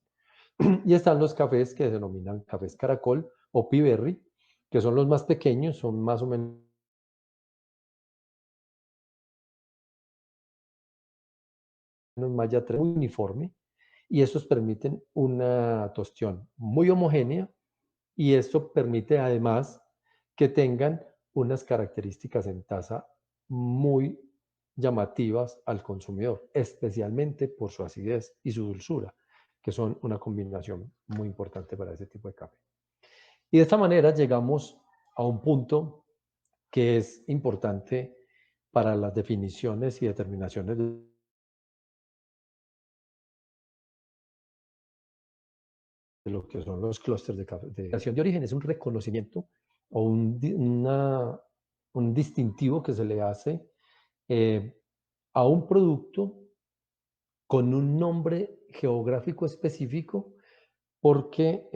Y están los cafés que se denominan cafés caracol o piberry, que son los más pequeños, son más o menos malla muy uniforme, y estos permiten una tostión muy homogénea y esto permite además que tengan unas características en taza muy llamativas al consumidor, especialmente por su acidez y su dulzura, que son una combinación muy importante para ese tipo de café. Y de esta manera llegamos a un punto que es importante para las definiciones y determinaciones de lo que son los clústeres de café. De creación de origen es un reconocimiento o un distintivo que se le hace a un producto con un nombre geográfico específico porque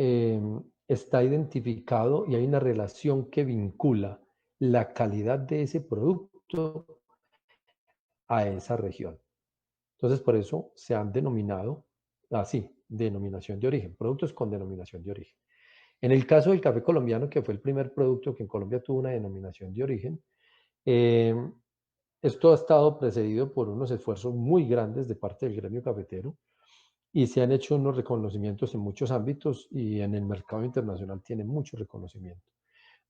está identificado y hay una relación que vincula la calidad de ese producto a esa región. Entonces, por eso se han denominado así, denominación de origen, productos con denominación de origen. En el caso del café colombiano, que fue el primer producto que en Colombia tuvo una denominación de origen, eh, esto ha estado precedido por unos esfuerzos muy grandes de parte del gremio cafetero y se han hecho unos reconocimientos en muchos ámbitos y en el mercado internacional tiene mucho reconocimiento.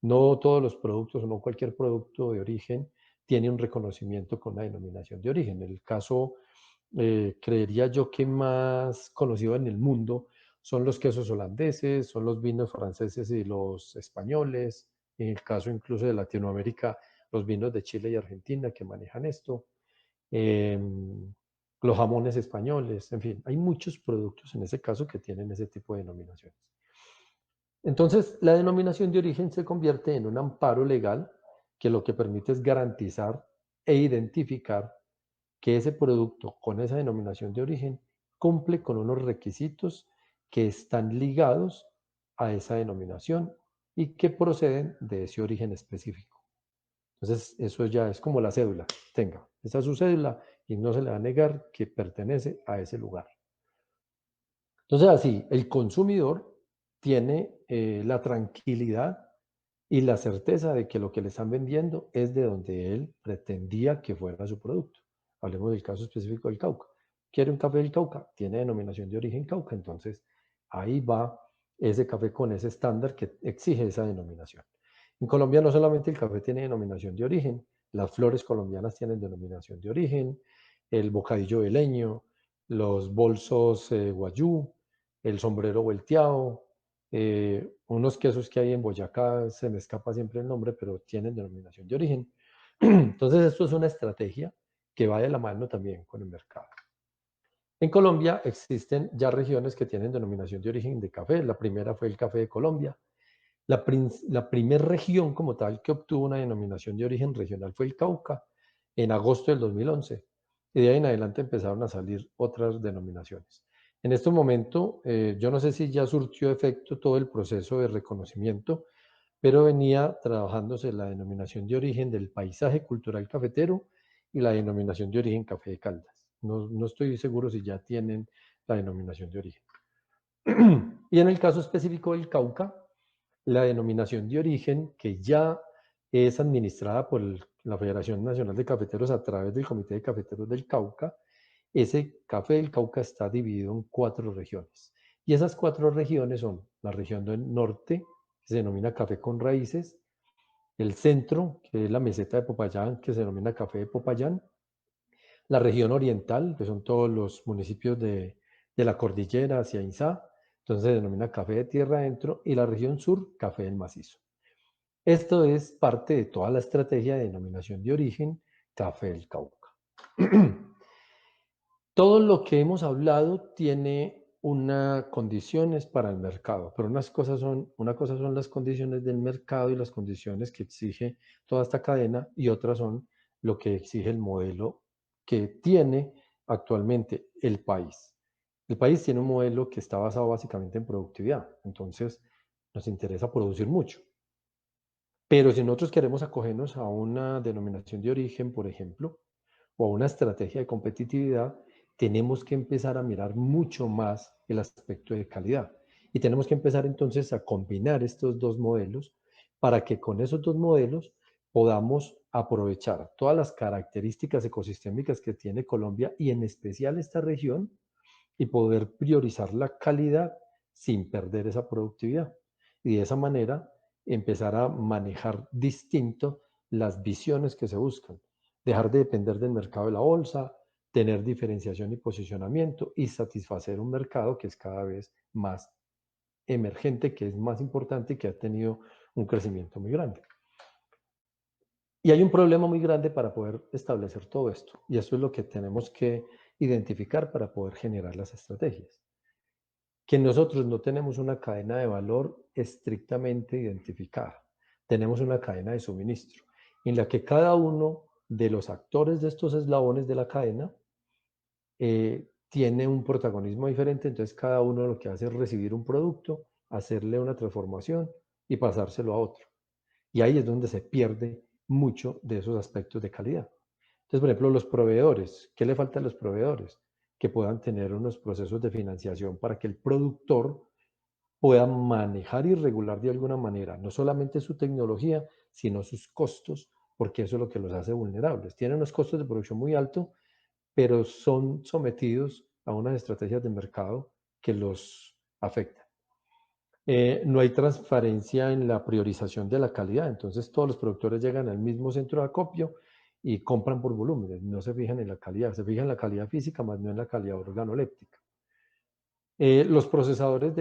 No todos los productos o no cualquier producto de origen tiene un reconocimiento con la denominación de origen. En el caso, creería yo que más conocido en el mundo son los quesos holandeses, son los vinos franceses y los españoles. En el caso incluso de Latinoamérica, los vinos de Chile y Argentina que manejan esto. Los jamones españoles, en fin, hay muchos productos en ese caso que tienen ese tipo de denominaciones. Entonces, la denominación de origen se convierte en un amparo legal que lo que permite es garantizar e identificar que ese producto con esa denominación de origen cumple con unos requisitos que están ligados a esa denominación y que proceden de ese origen específico. Entonces, eso ya es como la cédula. Tenga, esa es su cédula y no se le va a negar que pertenece a ese lugar. Entonces, así, el consumidor tiene la tranquilidad y la certeza de que lo que le están vendiendo es de donde él pretendía que fuera su producto. Hablemos del caso específico del Cauca. ¿Quiere un café del Cauca? Tiene denominación de origen Cauca, entonces ahí va ese café con ese estándar que exige esa denominación. En Colombia no solamente el café tiene denominación de origen, las flores colombianas tienen denominación de origen, el bocadillo de leño, los bolsos guayú, el sombrero volteado, unos quesos que hay en Boyacá, se me escapa siempre el nombre, pero tienen denominación de origen. Entonces, esto es una estrategia que va de la mano también con el mercado. En Colombia existen ya regiones que tienen denominación de origen de café. La primera fue el café de Colombia. La primera región como tal que obtuvo una denominación de origen regional fue el Cauca en agosto del 2011. Y de ahí en adelante empezaron a salir otras denominaciones. En este momento, yo no sé si ya surtió efecto todo el proceso de reconocimiento, pero venía trabajándose la denominación de origen del paisaje cultural cafetero y la denominación de origen café de Caldas. No estoy seguro si ya tienen la denominación de origen. Y en el caso específico del Cauca, la denominación de origen, que ya es administrada por la Federación Nacional de Cafeteros a través del Comité de Cafeteros del Cauca, ese café del Cauca está dividido en 4 regiones. Y esas 4 regiones son la región del norte, que se denomina café con raíces, el centro, que es la meseta de Popayán, que se denomina café de Popayán, la región oriental, que son todos los municipios de la cordillera hacia Inzá, entonces se denomina café de tierra adentro, y la región sur, café del macizo. Esto es parte de toda la estrategia de denominación de origen, café del Cauca. Todo lo que hemos hablado tiene unas condiciones para el mercado, pero una cosa son las condiciones del mercado y las condiciones que exige toda esta cadena, y otras son lo que exige el modelo que tiene actualmente el país. El país tiene un modelo que está basado básicamente en productividad, entonces nos interesa producir mucho. Pero si nosotros queremos acogernos a una denominación de origen, por ejemplo, o a una estrategia de competitividad, tenemos que empezar a mirar mucho más el aspecto de calidad. Y tenemos que empezar entonces a combinar estos dos modelos para que con esos dos modelos podamos aprovechar todas las características ecosistémicas que tiene Colombia y en especial esta región, y poder priorizar la calidad sin perder esa productividad. Y de esa manera empezar a manejar distinto las visiones que se buscan. Dejar de depender del mercado de la bolsa, tener diferenciación y posicionamiento y satisfacer un mercado que es cada vez más emergente, que es más importante y que ha tenido un crecimiento muy grande. Y hay un problema muy grande para poder establecer todo esto. Y eso es lo que tenemos que identificar para poder generar las estrategias. Que nosotros no tenemos una cadena de valor estrictamente identificada. Tenemos una cadena de suministro en la que cada uno de los actores de estos eslabones de la cadena tiene un protagonismo diferente, entonces cada uno lo que hace es recibir un producto, hacerle una transformación y pasárselo a otro. Y ahí es donde se pierde mucho de esos aspectos de calidad. Entonces, por ejemplo, los proveedores, ¿qué le falta a los proveedores? Que puedan tener unos procesos de financiación para que el productor pueda manejar y regular de alguna manera, no solamente su tecnología, sino sus costos, porque eso es lo que los hace vulnerables. Tienen unos costos de producción muy altos, pero son sometidos a unas estrategias de mercado que los afectan. No hay transparencia en la priorización de la calidad, entonces todos los productores llegan al mismo centro de acopio y compran por volúmenes, no se fijan en la calidad, se fijan en la calidad física, más no en la calidad organoléptica. Los procesadores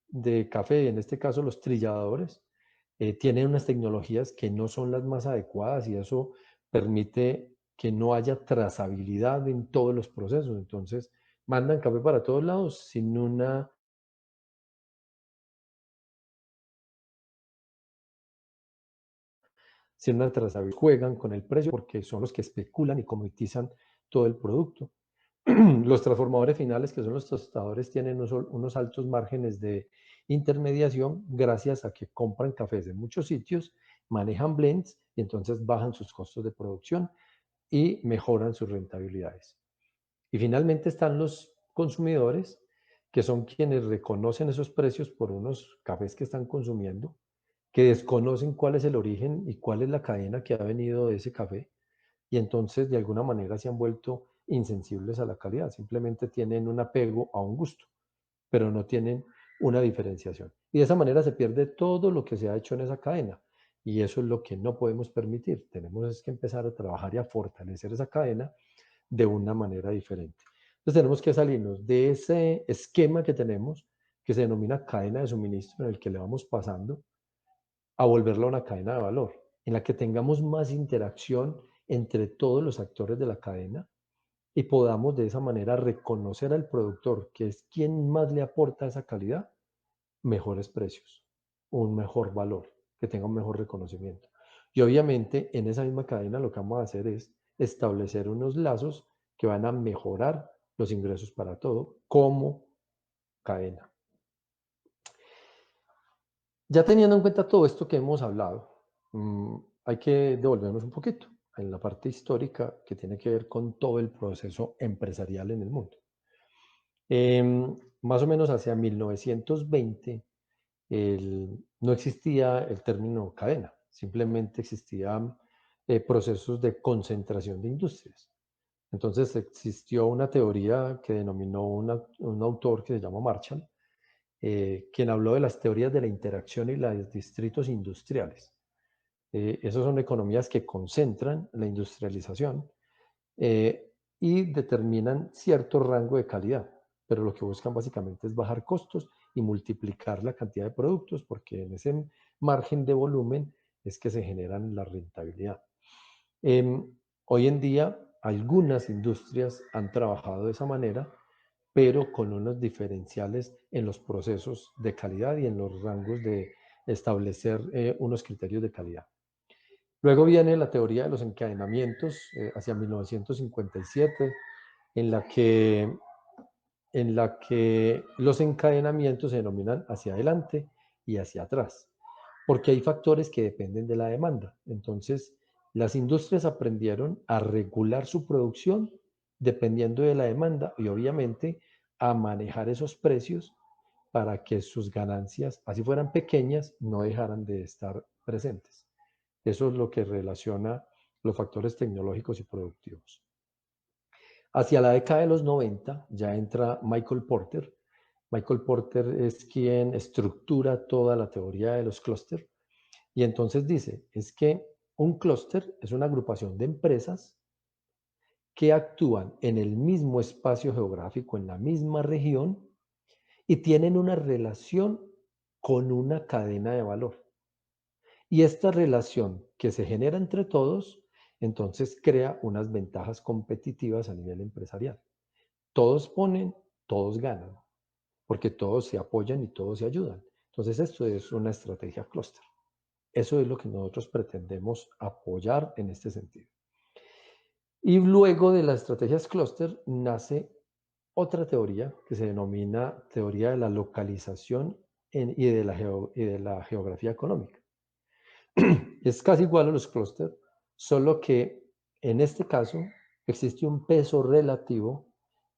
de café, en este caso los trilladores, tienen unas tecnologías que no son las más adecuadas, y eso permite que no haya trazabilidad en todos los procesos. Entonces, mandan café para todos lados sin una trazabilidad. Juegan con el precio porque son los que especulan y comoditizan todo el producto. Los transformadores finales, que son los tostadores, tienen unos altos márgenes de intermediación gracias a que compran cafés de muchos sitios, manejan blends y entonces bajan sus costos de producción y mejoran sus rentabilidades. Y finalmente están los consumidores, que son quienes reconocen esos precios por unos cafés que están consumiendo, que desconocen cuál es el origen y cuál es la cadena que ha venido de ese café, y entonces de alguna manera se han vuelto insensibles a la calidad, simplemente tienen un apego a un gusto, pero no tienen una diferenciación. Y de esa manera se pierde todo lo que se ha hecho en esa cadena. Y eso es lo que no podemos permitir. Tenemos es que empezar a trabajar y a fortalecer esa cadena de una manera diferente. Entonces tenemos que salirnos de ese esquema que tenemos, que se denomina cadena de suministro, en el que le vamos pasando, a volverlo una cadena de valor, en la que tengamos más interacción entre todos los actores de la cadena y podamos de esa manera reconocer al productor, que es quien más le aporta esa calidad, mejores precios, un mejor valor, que tenga un mejor reconocimiento. Y obviamente en esa misma cadena lo que vamos a hacer es establecer unos lazos que van a mejorar los ingresos para todo como cadena. Ya teniendo en cuenta todo esto que hemos hablado, hay que devolvernos un poquito en la parte histórica que tiene que ver con todo el proceso empresarial en el mundo. Más o menos hacia 1920 no existía el término cadena, simplemente existían procesos de concentración de industrias. Entonces existió una teoría que denominó un autor que se llama Marshall, quien habló de las teorías de la interacción y los distritos industriales. Esas son economías que concentran la industrialización eh, y determinan cierto rango de calidad, pero lo que buscan básicamente es bajar costos y multiplicar la cantidad de productos, porque en ese margen de volumen es que se generan la rentabilidad. Hoy en día, algunas industrias han trabajado de esa manera, pero con unos diferenciales en los procesos de calidad y en los rangos de establecer unos criterios de calidad. Luego viene la teoría de los encadenamientos hacia 1957, en la que, en la que los encadenamientos se denominan hacia adelante y hacia atrás, porque hay factores que dependen de la demanda. Entonces, las industrias aprendieron a regular su producción dependiendo de la demanda y obviamente a manejar esos precios para que sus ganancias, así fueran pequeñas, no dejaran de estar presentes. Eso es lo que relaciona los factores tecnológicos y productivos. Hacia la década de los 90 ya entra Michael Porter. Michael Porter es quien estructura toda la teoría de los clústeres y entonces dice, es que un clúster es una agrupación de empresas que actúan en el mismo espacio geográfico, en la misma región y tienen una relación con una cadena de valor. Y esta relación que se genera entre todos, entonces crea unas ventajas competitivas a nivel empresarial. Todos ponen, todos ganan, porque todos se apoyan y todos se ayudan. Entonces esto es una estrategia clúster. Eso es lo que nosotros pretendemos apoyar en este sentido. Y luego de las estrategias clúster nace otra teoría que se denomina teoría de la localización y de la geografía económica. Es casi igual a los clústeres, solo que en este caso existe un peso relativo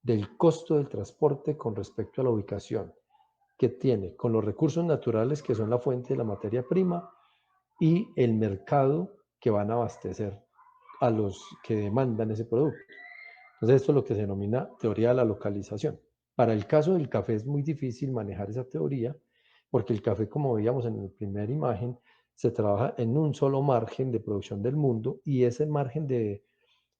del costo del transporte con respecto a la ubicación que tiene con los recursos naturales que son la fuente de la materia prima y el mercado que van a abastecer a los que demandan ese producto. Entonces esto es lo que se denomina teoría de la localización. Para el caso del café es muy difícil manejar esa teoría porque el café, como veíamos en la primera imagen, se trabaja en un solo margen de producción del mundo y ese margen de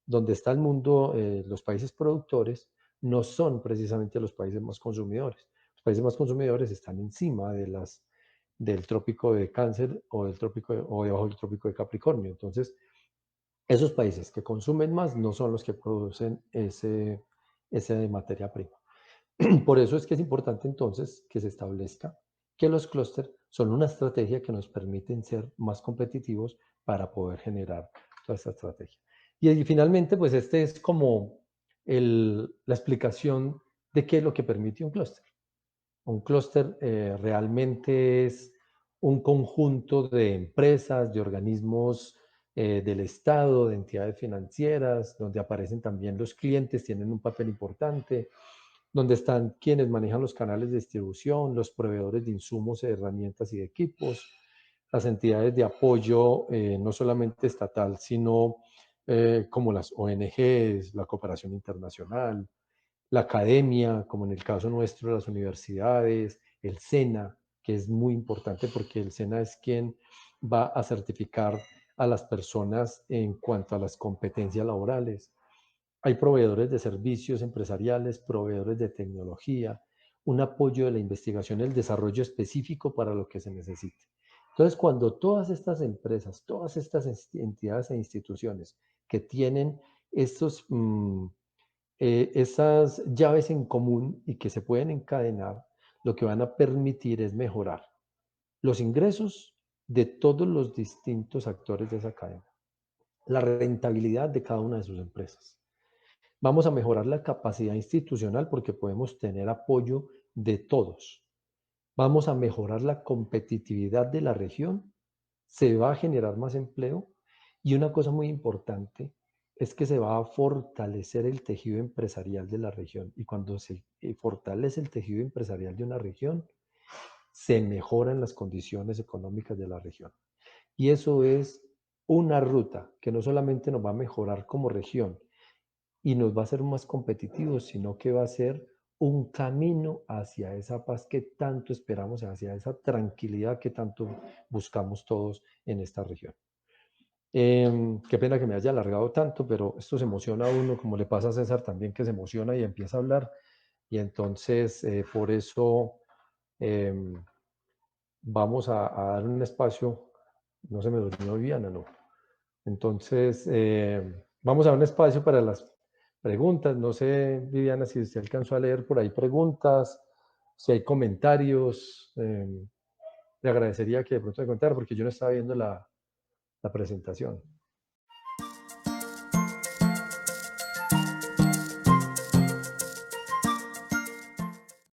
donde está el mundo, los países productores, no son precisamente los países más consumidores. Los países más consumidores están encima del trópico de Cáncer o, o debajo del trópico de Capricornio. Entonces, esos países que consumen más no son los que producen ese de materia prima. Por eso es que es importante entonces que se establezca que los clústeres son una estrategia que nos permiten ser más competitivos para poder generar toda esta estrategia. Y finalmente, pues este es como la explicación de qué es lo que permite un clúster. Un clúster realmente es un conjunto de empresas, de organismos del Estado, de entidades financieras, donde aparecen también los clientes, tienen un papel importante, donde están quienes manejan los canales de distribución, los proveedores de insumos, herramientas y de equipos, las entidades de apoyo, no solamente estatal, sino como las ONGs, la cooperación internacional, la academia, como en el caso nuestro, las universidades, el SENA, que es muy importante porque el SENA es quien va a certificar a las personas en cuanto a las competencias laborales. Hay proveedores de servicios empresariales, proveedores de tecnología, un apoyo de la investigación y el desarrollo específico para lo que se necesite. Entonces, cuando todas estas empresas, todas estas entidades e instituciones que tienen estos, esas llaves en común y que se pueden encadenar, lo que van a permitir es mejorar los ingresos de todos los distintos actores de esa cadena, la rentabilidad de cada una de sus empresas. Vamos a mejorar la capacidad institucional porque podemos tener apoyo de todos. Vamos a mejorar la competitividad de la región, se va a generar más empleo y una cosa muy importante es que se va a fortalecer el tejido empresarial de la región. Y cuando se fortalece el tejido empresarial de una región, se mejoran las condiciones económicas de la región. Y eso es una ruta que no solamente nos va a mejorar como región y nos va a hacer más competitivos, sino que va a ser un camino hacia esa paz que tanto esperamos, hacia esa tranquilidad que tanto buscamos todos en esta región. Qué pena que me haya alargado tanto, pero esto se emociona a uno, como le pasa a César también, que se emociona y empieza a hablar. Y entonces, por eso vamos a dar un espacio. No se me durmió Viviana, no. Entonces, vamos a dar un espacio para las preguntas. No sé, Viviana, si usted alcanzó a leer por ahí preguntas, si hay comentarios. Le agradecería que de pronto me contara, porque yo no estaba viendo la presentación.